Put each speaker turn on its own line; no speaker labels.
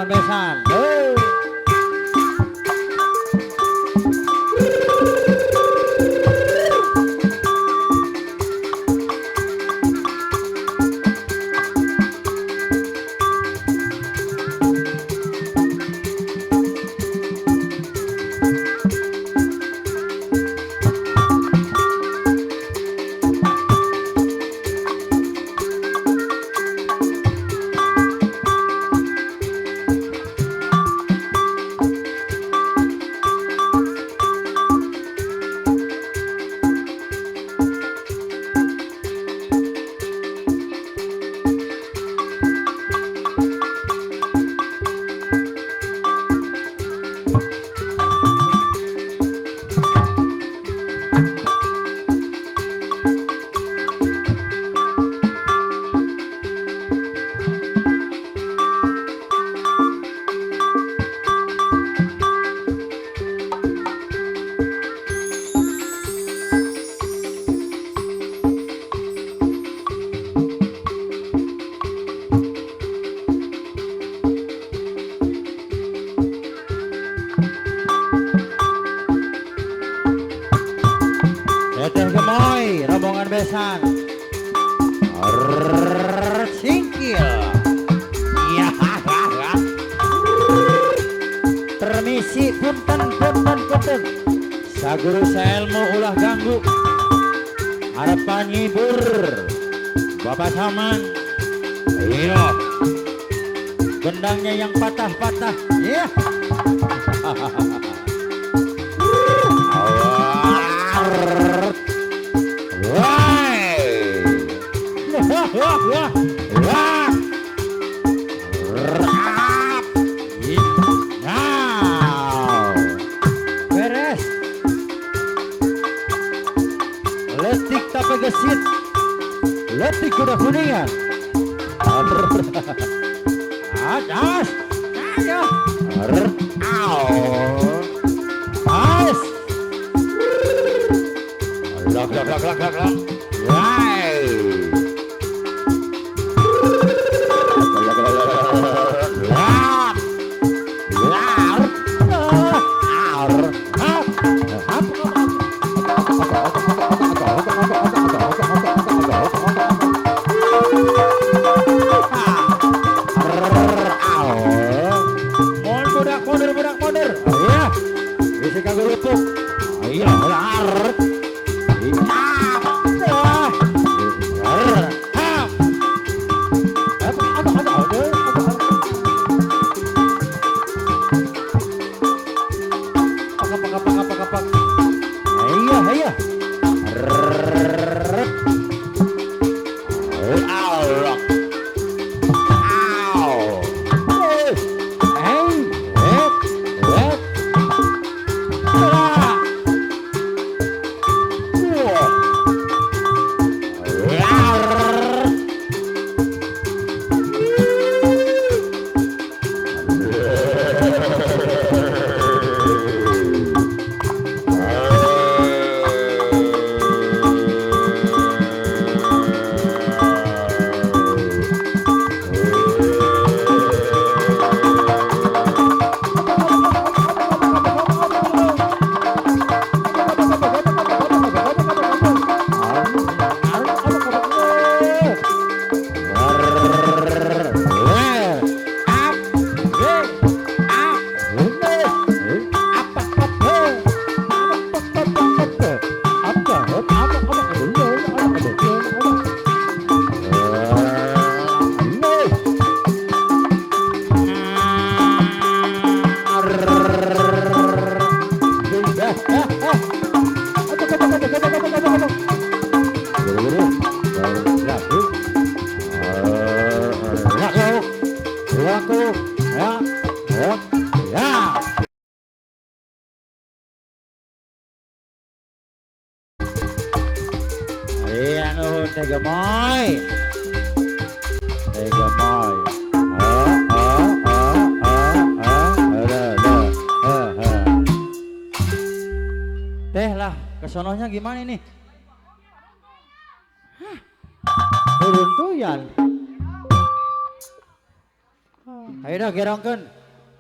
rombongan besan. Teteh gemoy rombongan besan. Singkil. Ya. Permisi punten. Saguru saelmu ulah ganggu. Harapan ngibur. Bapak Saman. Iya. Gendangnya yang patah-patah. Iya. Beres. Letik tapi gesit. Letik kuda kuningan. Atas. Ayo. As. Lak. Budak moder. Iya. Bisa kagak lupuk. Iya, benar. Gemoy. Gemoy. Teh lah, kesononya gimana ini? Turun tuyan. Ayeuna gerongkeun.